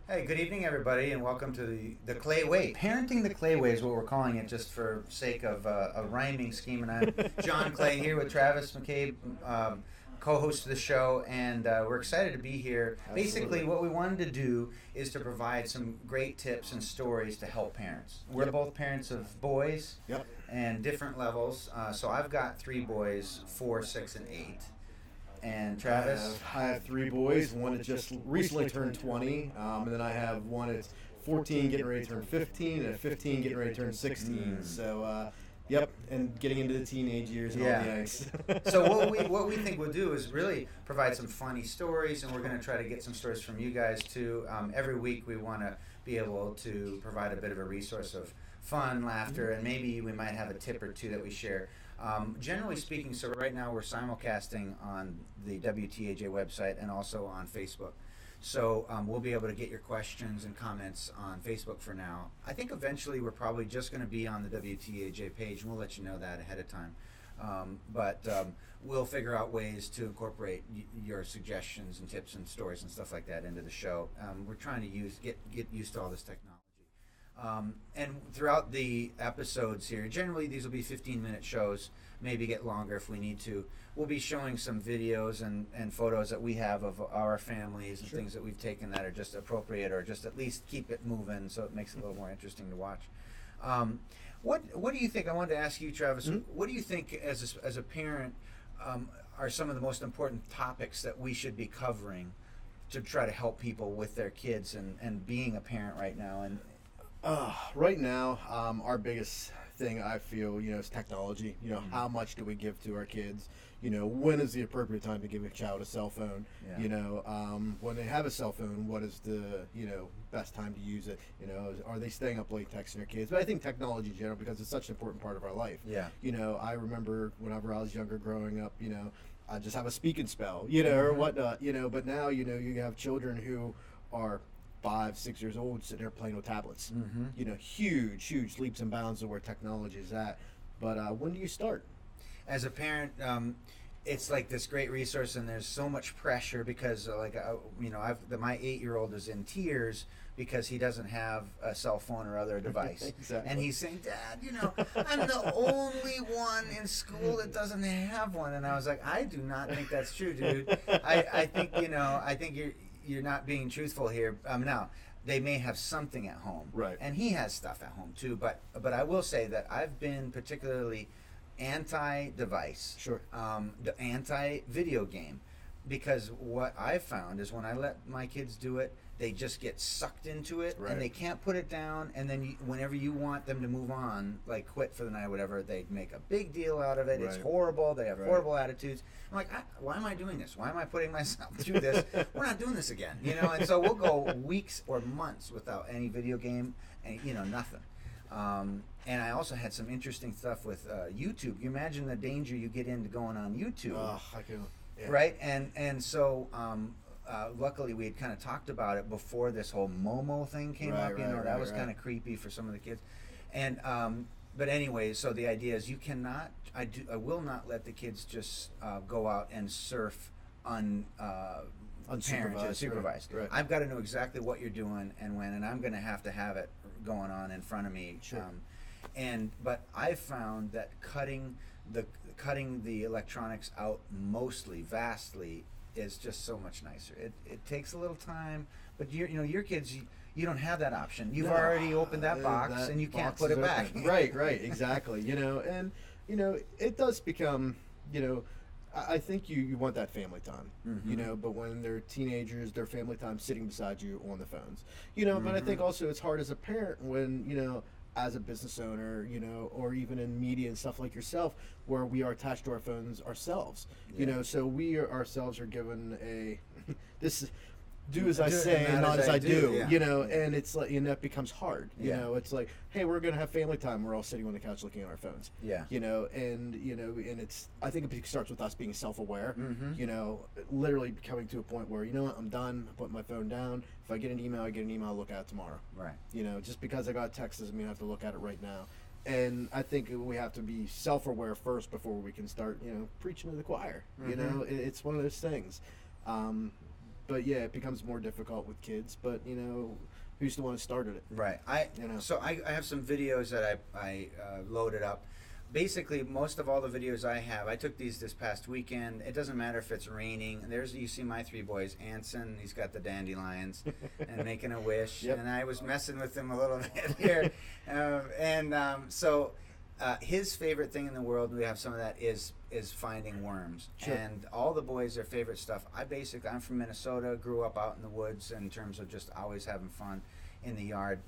Hey, good evening, everybody, and welcome to the Clay Way. Parenting the Clay Way is what we're calling it, just for sake of a rhyming scheme. And I'm John Clay here with Travis McCabe, co-host of the show, and we're excited to be here. Absolutely. Basically, what we wanted to do is to provide some great tips and stories to help parents. We're Yep. both parents of boys Yep. and different levels. So I've got three boys, 4, 6, and 8. And Travis? I have three boys. One that just recently turned 20, and then I have one that's 14, getting ready to turn 15, and a 15, getting ready to turn 16. So, yep, and getting into the teenage years and all the angst. So what we think we'll do is really provide some funny stories, and we're going to try to get some stories from you guys too. Every week we want to be able to provide a bit of a resource of fun, laughter, and maybe we might have a tip or two that we share. Generally speaking, so right now we're simulcasting on the WTAJ website and also on Facebook. So we'll be able to get your questions and comments on Facebook for now. I think eventually we're probably just going to be on the WTAJ page, and we'll let you know that ahead of time. But we'll figure out ways to incorporate your suggestions and tips and stories and stuff like that into the show. We're trying to get used to all this technology. And throughout the episodes here, generally these will be 15-minute shows, maybe get longer if we need to. We'll be showing some videos and photos that we have of our families and things that we've taken that are just appropriate, or just at least keep it moving so it makes it a little more interesting to watch. What do you think? I wanted to ask you, Travis, what do you think as a parent are some of the most important topics that we should be covering to try to help people with their kids and being a parent right now? And Right now, our biggest thing I feel, is technology. How much do we give to our kids? When is the appropriate time to give a child a cell phone? Yeah. When they have a cell phone, what is the, best time to use it? Are they staying up late texting their kids? But I think technology in general, because it's such an important part of our life. Yeah. I remember whenever I was younger growing up, I just have a speak and spell, or whatnot, but now, you have children who are 5, 6 years old sitting there playing with tablets. Huge leaps and bounds of where technology is at. But when do you start? As a parent, it's like this great resource, and there's so much pressure because, my 8-year-old is in tears because he doesn't have a cell phone or other device. Exactly. And he's saying, Dad, I'm the only one in school that doesn't have one. And I was like, I do not think that's true, dude. I think you're not being truthful here. Now, they may have something at home, Right. and he has stuff at home too. But I will say that I've been particularly anti-device, the anti-video game, because what I've found is when I let my kids do it, they just get sucked into it, Right. and they can't put it down. And then whenever you want them to move on, like quit for the night or whatever, they make a big deal out of it. It's Right. horrible. They have Right. horrible attitudes. I'm like, why am I doing this? Why am I putting myself through this? We're not doing this again, And so we'll go weeks or months without any video game, and nothing. And I also had some interesting stuff with YouTube. You imagine the danger you get into going on YouTube, I can. Yeah. right? And so luckily we had kind of talked about it before this whole Momo thing came Right, up. right, That was right. kind of creepy for some of the kids. And but anyway, so the idea is you cannot. I will not let the kids just go out and surf unsupervised. Right. I've got to know exactly what you're doing and when, and I'm going to have it going on in front of me. Sure. But I've found that cutting the electronics out vastly is just so much nicer. It takes a little time, but your kids, you don't have that option. You've No. already opened that box, and you can't box put is it back. open. Right, exactly. And it does become, I think you want that family time, but when they're teenagers, their family time sitting beside you on the phones, but I think also it's hard as a parent when, as a business owner, or even in media and stuff like yourself, where we are attached to our phones ourselves, so we ourselves are given this do as I say and not as I do, and it's like, it becomes hard, it's like, hey, we're going to have family time. We're all sitting on the couch looking at our phones, and it's, I think it starts with us being self-aware, literally coming to a point where, I'm done, I put my phone down. If I get an email, I'll look at it tomorrow. Right. Just because I got a text doesn't mean I have to look at it right now. And I think we have to be self-aware first before we can start, preaching to the choir. It's one of those things. but yeah, it becomes more difficult with kids. But you know, who's the one who started it? Right. You know. So I have some videos that I loaded up. Basically, most of all the videos I have, I took these this past weekend. It doesn't matter if it's raining. There's, you see my three boys. Anson, he's got the dandelions and making a wish. Yep. And I was messing with him a little bit here. So his favorite thing in the world, and we have some of that, is finding worms. Sure. And all the boys, their favorite stuff. I'm from Minnesota, grew up out in the woods in terms of just always having fun in the yard.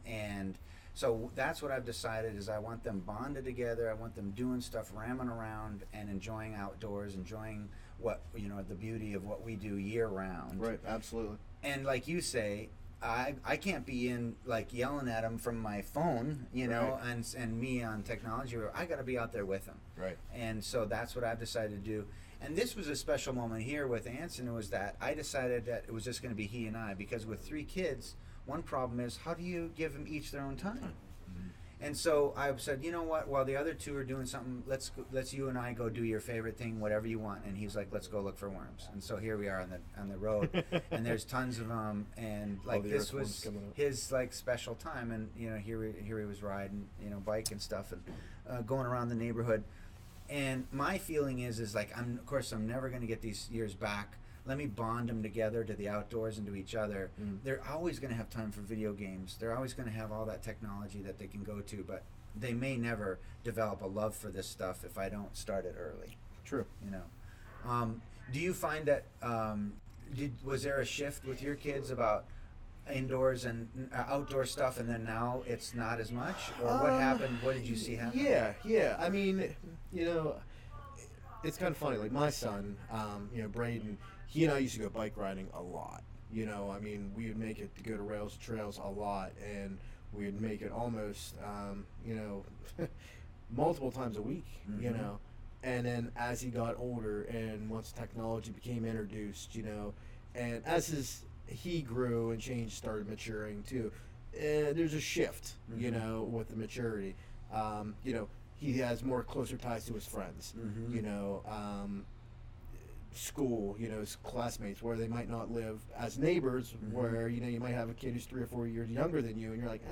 And so that's what I've decided is I want them bonded together. I want them doing stuff, ramming around and enjoying outdoors, enjoying the beauty of what we do year round. Right, absolutely. And like you say, I can't be in like yelling at them from my phone, Right. and me on technology. I got to be out there with them. Right. And so that's what I've decided to do. And this was a special moment here with Anson, was that I decided that it was just going to be he and I, because with 3 kids, one problem is, how do you give them each their own time? Mm-hmm. And so I said, you know what? While the other 2 are doing something, let's you and I go do your favorite thing, whatever you want. And he's like, let's go look for worms. And so here we are on the road, and there's tons of them. And like this was his like special time. And here he was riding bike and stuff and going around the neighborhood. And my feeling is like I'm never going to get these years back. Let me bond them together to the outdoors and to each other. Mm. They're always going to have time for video games. They're always going to have all that technology that they can go to, but they may never develop a love for this stuff if I don't start it early. True. Do you find that was there a shift with your kids about indoors and outdoor stuff, and then now it's not as much, or what happened? What did you see happen? Yeah. I mean, it's kind of funny. Like my son, Braden, he and I used to go bike riding a lot. I mean, we would make it to go to rails trails a lot, and we would make it almost, multiple times a week. Mm-hmm. And then as he got older, and once technology became introduced, and as he grew and changed, started maturing too. There's a shift, Mm-hmm. with the maturity. He has more closer ties to his friends. Mm-hmm. School, his classmates, where they might not live as neighbors, Mm-hmm. where you might have a kid who's 3 or 4 years younger than you, and you're like,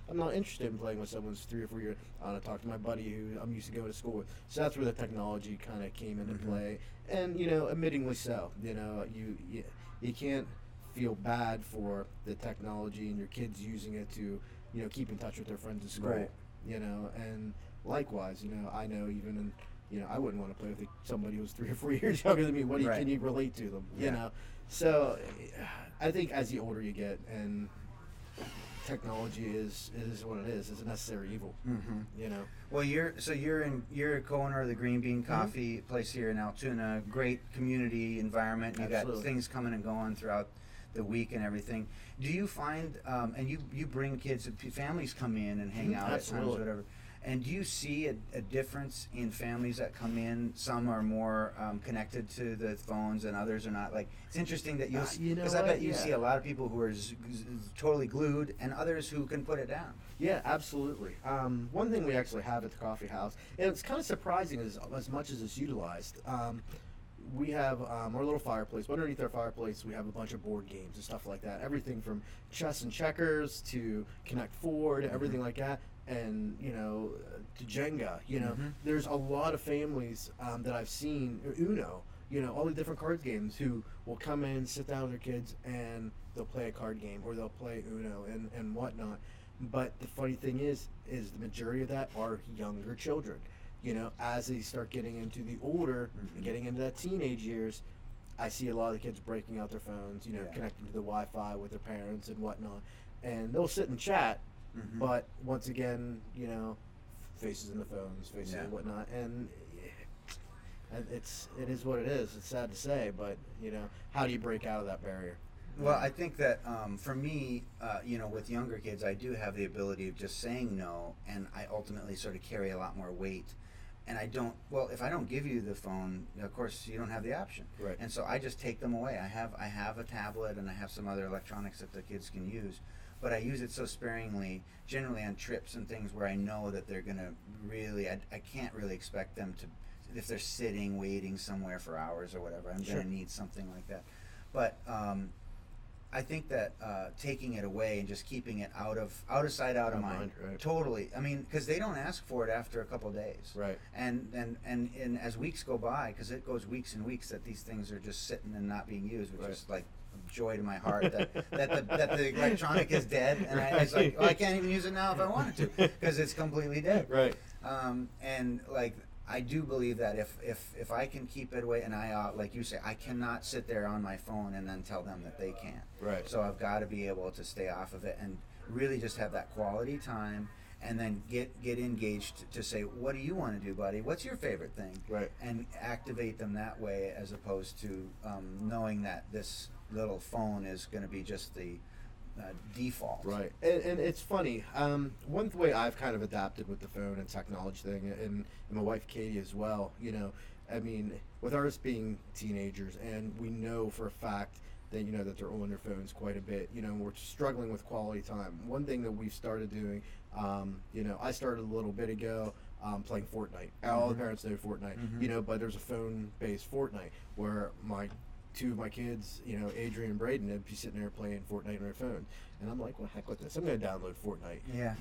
I'm not interested in playing with someone who's 3 or 4 years. I want to talk to my buddy who I'm used to going to school with. So that's where the technology kind of came into Mm-hmm. play, and admittingly so. You can't feel bad for the technology and your kids using it to keep in touch with their friends at school. Right. And likewise, I know even in I wouldn't want to play with somebody who's 3 or 4 years younger than me. Right. Can you relate to them? Yeah. So I think as the older you get, and technology is what it is. It's a necessary evil. Mm-hmm. Well, you're a co-owner of the Green Bean Coffee place here in Altoona. Great community environment. You got Absolutely. things coming and going throughout the week and everything. Do you find and you bring kids, families come in and hang out at times, Absolutely. whatever. And do you see a difference in families that come in? Some are more connected to the phones, and others are not. Like, it's interesting that because I bet you see a lot of people who are totally glued, and others who can put it down. Yeah, absolutely. One thing we actually have at the coffee house, and it's kind of surprising as much as it's utilized. We have our little fireplace. Underneath our fireplace, we have a bunch of board games and stuff like that. Everything from chess and checkers to Connect Four to everything like that. And to Jenga, Mm-hmm. there's a lot of families that I've seen, or Uno, all the different card games, who will come in, sit down with their kids, and they'll play a card game, or they'll play Uno and whatnot. But the funny thing is the majority of that are younger children. As they start getting into the older, Mm-hmm. getting into that teenage years, I see a lot of the kids breaking out their phones, Yeah. connecting to the Wi-Fi with their parents and whatnot, and they'll sit and chat. Mm-hmm. But once again, faces in the phones, faces Yeah. and whatnot, and it is what it is. It's sad to say, but how do you break out of that barrier? Well, I think that for me, with younger kids, I do have the ability of just saying no, and I ultimately sort of carry a lot more weight. And I don't. Well, if I don't give you the phone, of course you don't have the option. Right. And so I just take them away. I have a tablet, and I have some other electronics that the kids can use, but I use it so sparingly. Generally on trips and things where I know that they're gonna really. I can't really expect them to, if they're sitting waiting somewhere for hours or whatever. I'm Sure. gonna need something like that. But I think that taking it away and just keeping it out of sight, out of mind, right. totally. I mean, because they don't ask for it after a couple of days, Right. And as weeks go by, because it goes weeks and weeks that these things are just sitting and not being used, which Right. is like a joy to my heart that the electronic is dead, and it's like, oh, I can't even use it now if I wanted to because it's completely dead. Right. And like, I do believe that if I can keep it away, and like you say, I cannot sit there on my phone and then tell them that they can't. Right. So I've got to be able to stay off of it and really just have that quality time, and then get engaged to say, what do you want to do, buddy? What's your favorite thing? Right. And activate them that way, as opposed to knowing that this little phone is going to be just the default. Right, and it's funny. One way I've kind of adapted with the phone and technology thing, and my wife Katie as well. You know, I mean, with ours being teenagers, and we know for a fact that that they're on their phones quite a bit. You know, we're struggling with quality time. One thing that we've started doing, I started a little bit ago. Playing Fortnite. All the parents know Fortnite. But there's a phone-based Fortnite where two of my kids, Adrian and Braden, would be sitting there playing Fortnite on their phone. And I'm like, well, heck with this. I'm going to download Fortnite. Yeah.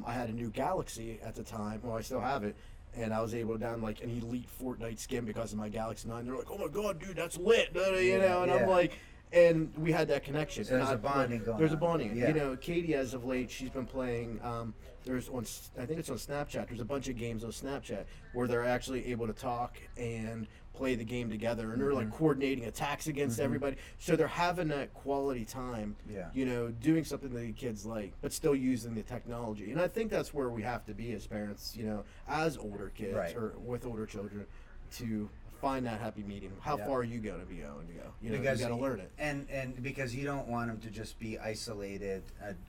I had a new Galaxy at the time. Well, I still have it. And I was able to download like an elite Fortnite skin because of my Galaxy 9. They're like, oh my God, dude, that's lit. And I'm like, and we had that connection. So there's a bonding going on. There's a bonding. Yeah. Katie, as of late, she's been playing, I think it's on Snapchat. There's a bunch of games on Snapchat where they're actually able to talk and play the game together, and they're like coordinating attacks against everybody. So they're having that quality time, doing something that the kids like, but still using the technology. And I think that's where we have to be as parents, as older kids or with older children, to find that happy medium. How far are you going to be going to go? You got to learn it. And because you don't want them to just be isolated,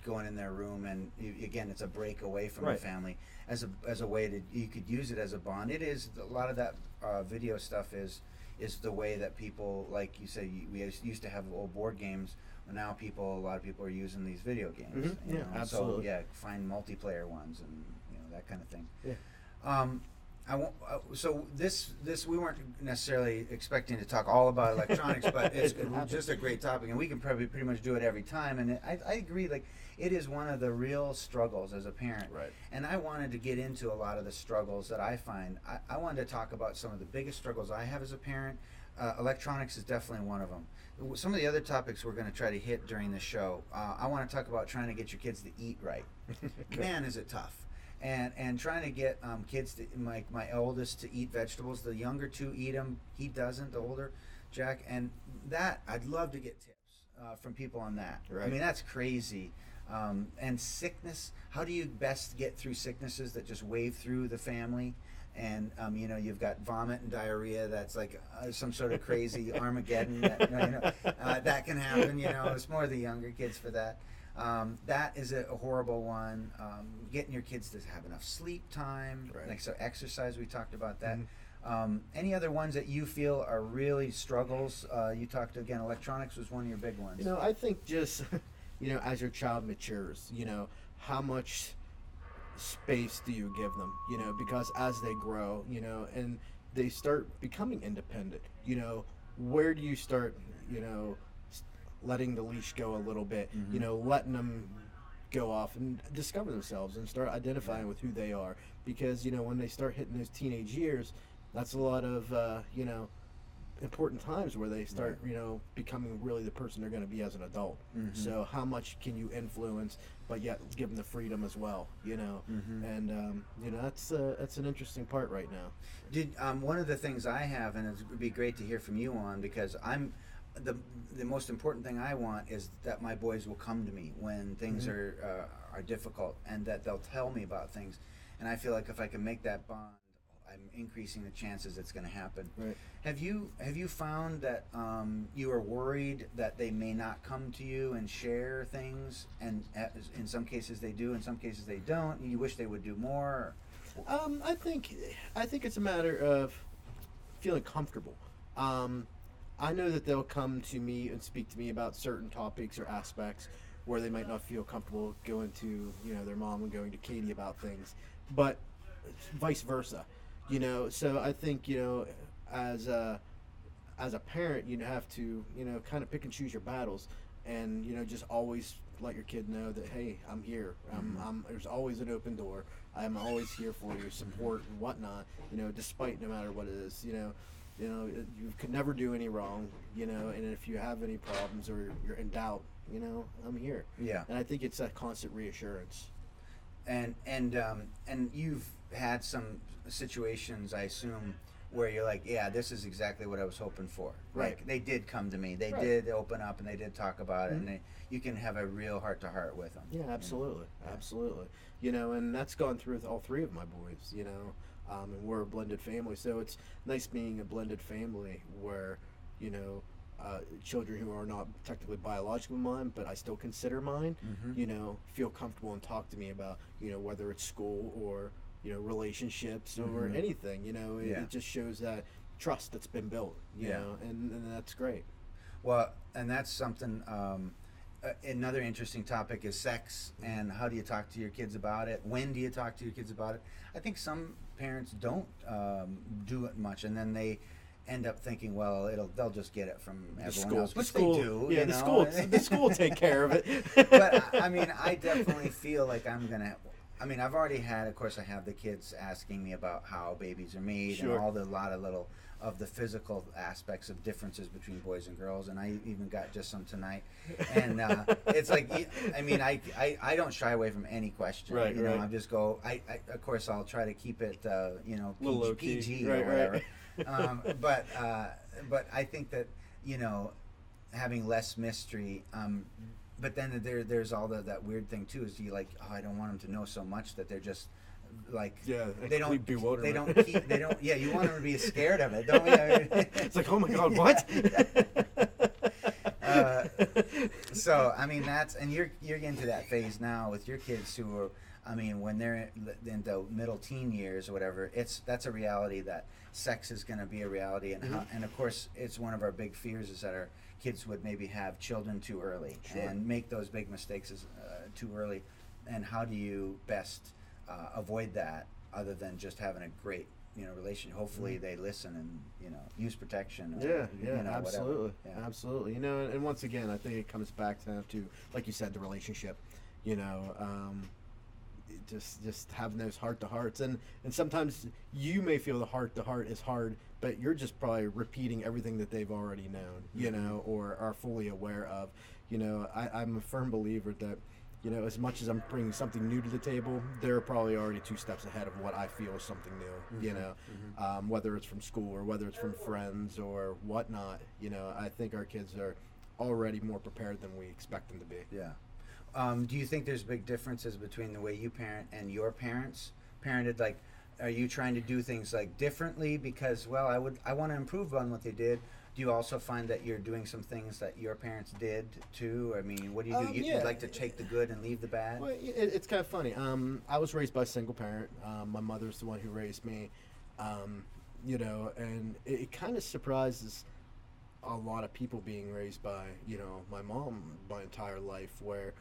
going in their room, and again, it's a break away from the family. As a way that you could use it as a bond. It is a lot of that video stuff is the way that people, like you say, we used to have old board games. Now a lot of people are using these video games. Yeah, absolutely. So find multiplayer ones and that kind of thing. Yeah. I won't, so this we weren't necessarily expecting to talk all about electronics, but it's just a great topic, and we can probably pretty much do it every time. And I agree, like, it is one of the real struggles as a parent. Right. And I wanted to get into a lot of the struggles that I find. I wanted to talk about some of the biggest struggles I have as a parent. Electronics is definitely one of them. Some of the other topics we're going to try to hit during the show. I want to talk about trying to get your kids to eat right. Man, is it tough. And trying to get kids to, my oldest, to eat vegetables. The younger two eat them. He doesn't, the older Jack. And that, I'd love to get tips from people on that. Right. I mean, that's crazy. And sickness, how do you best get through sicknesses that just wave through the family? And you've got vomit and diarrhea. That's like some sort of crazy Armageddon. That can happen. It's more the younger kids for that. That is a horrible one. Getting your kids to have enough sleep time, like so exercise. We talked about that. Any other ones that you feel are really struggles? You talked again. Electronics was one of your big ones. I think just as your child matures, how much space do you give them? Because as they grow, and they start becoming independent, where do you start? Letting the leash go a little bit, letting them go off and discover themselves and start identifying with who they are. Because, when they start hitting those teenage years, that's a lot of, important times where they start, becoming really the person they're going to be as an adult. So how much can you influence, but yet give them the freedom as well, And, that's an interesting part right now. Did one of the things I have, and it would be great to hear from you on, because the most important thing I want is that my boys will come to me when things are difficult, and that they'll tell me about things. And I feel like if I can make that bond, I'm increasing the chances it's going to happen. Right. Have you found that you are worried that they may not come to you and share things, and in some cases they do, in some cases they don't, and you wish they would do more? I think it's a matter of feeling comfortable. I know that they'll come to me and speak to me about certain topics or aspects where they might not feel comfortable going to, their mom and going to Katie about things, but vice versa, So I think, as as a parent, you have to, kind of pick and choose your battles, and just always let your kid know that, hey, I'm here. There's always an open door. I'm always here for you, support and whatnot. Despite no matter what it is. You could never do any wrong. And if you have any problems or you're in doubt, I'm here. Yeah. And I think it's that constant reassurance. And you've had some situations, I assume, where you're like, yeah, this is exactly what I was hoping for. Right. Like, they did come to me. They Right. did open up and they did talk about it, and you can have a real heart-to-heart with them. Yeah, absolutely, absolutely. And that's gone through with all three of my boys. And we're a blended family, so it's nice being a blended family where, children who are not technically biological mine, but I still consider mine, feel comfortable and talk to me about, whether it's school or, relationships or anything. It just shows that trust that's been built. You know, and that's great. Well, and that's something. Another interesting topic is sex, and how do you talk to your kids about it? When do you talk to your kids about it? I think some parents don't do it much, and then they end up thinking, well, they'll just get it from everyone else, which they do. Yeah, the school will take care of it. But I mean, I definitely feel like I've already had, of course, I have the kids asking me about how babies are made and a lot of little of the physical aspects of differences between boys and girls, and I even got just some tonight. And it's like, I don't shy away from any question. Right, right. I just go. Of course, I'll try to keep it, PG right, or whatever. Right. But I think that having less mystery. But then there's all that weird thing too. Is you like, oh, I don't want them to know so much that they're just like, they don't keep, you want them to be scared of it, don't you? It's like, oh my God, what? So I mean, and you're getting to that phase now with your kids who are, when they're in the middle teen years or whatever, that's a reality that sex is going to be a reality, and of course it's one of our big fears is that our kids would maybe have children too early and make those big mistakes too early. And how do you best avoid that other than just having a great relation? Hopefully they listen and use protection. Or, absolutely, whatever. Absolutely. And once again, I think it comes back to like you said, the relationship. Just having those heart-to-hearts, and sometimes you may feel the heart-to-heart is hard, but you're just probably repeating everything that they've already known, or are fully aware of. I'm a firm believer that, as much as I'm bringing something new to the table, they're probably already 2 steps ahead of what I feel is something new. Whether it's from school or whether it's from friends or whatnot. I think our kids are already more prepared than we expect them to be. Yeah. Do you think there's big differences between the way you parent and your parents parented? Like, are you trying to do things like differently because, well, I want to improve on what they did? Do you also find that you're doing some things that your parents did too? I mean, what do you do? You like to take the good and leave the bad? Well, it's kind of funny. I was raised by a single parent. My mother's the one who raised me. And it kind of surprises a lot of people being raised by, my mom my entire life, where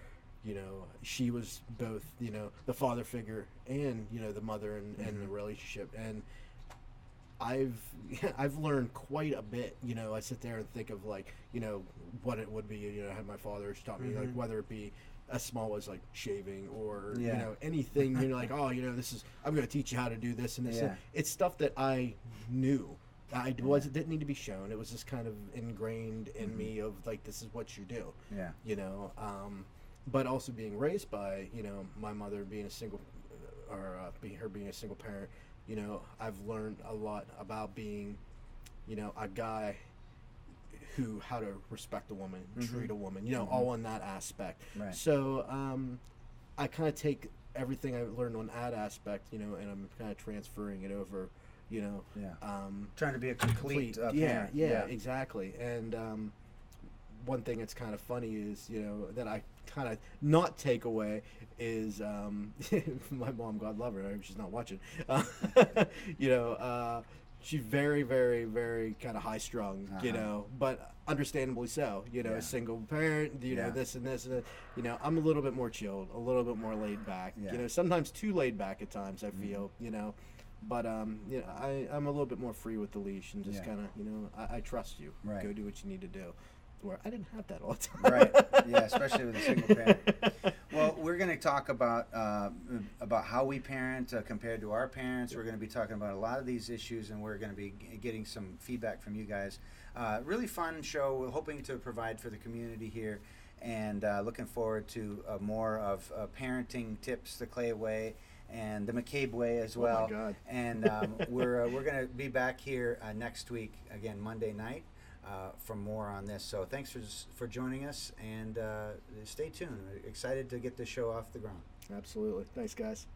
she was both, the father figure and, the mother and the relationship. And I've learned quite a bit. I sit there and think of like, what it would be, I had my father taught me, like, whether it be as small as like shaving or, anything, like, oh, I'm going to teach you how to do this and this. Yeah. It's stuff that I knew. It didn't need to be shown. It was just kind of ingrained in me of like, this is what you do. Yeah. But also being raised by, my mother being a single, being a single parent, I've learned a lot about being, a guy how to respect a woman, treat a woman, all in that aspect. Right. So I kind of take everything I learned on that aspect, and I'm kind of transferring it over, trying to be a complete yeah, parent. Exactly. And one thing that's kind of funny is, that I kind of not take away is my mom, God love her, I hope she's not watching. She's very, very, very kind of high strung, but understandably so. A single parent, this and this and that. I'm a little bit more chilled, a little bit more laid back. Yeah. Sometimes too laid back at times, I feel. But you know, I'm a little bit more free with the leash and just Yeah. kind of, you know, I trust you. Right. Go do what you need to do. Where I didn't have that all the time. Right. Yeah, especially with a single parent. Well, we're going to talk about how we parent compared to our parents. We're going to be talking about a lot of these issues, and we're going to be getting some feedback from you guys. Really fun show. We're hoping to provide for the community here, and looking forward to more of parenting tips the Clay way and the McCabe way as well. Oh my God. And we're going to be back here next week again, Monday night. For more on this. So thanks for joining us, and stay tuned. We're excited to get this show off the ground. Absolutely. Thanks, guys.